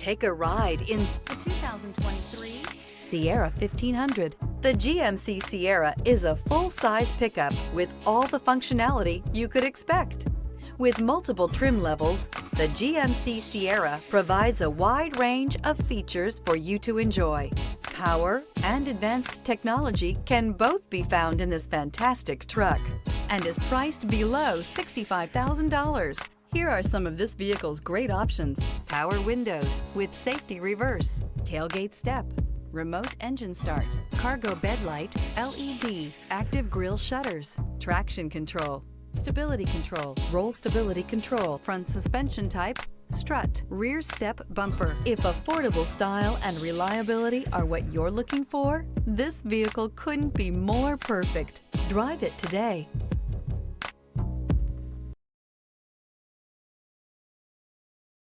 Take a ride in the 2023 Sierra 1500. The GMC Sierra is a full-size pickup with all the functionality you could expect. With multiple trim levels, the GMC Sierra provides a wide range of features for you to enjoy. Power and advanced technology can both be found in this fantastic truck and is priced below $65,000. Here are some of this vehicle's great options: power windows with safety reverse, tailgate step, remote engine start, cargo bed light, LED, active grille shutters, traction control, stability control, roll stability control, front suspension type, strut, rear step bumper. If affordable style and reliability are what you're looking for, this vehicle couldn't be more perfect. Drive it today.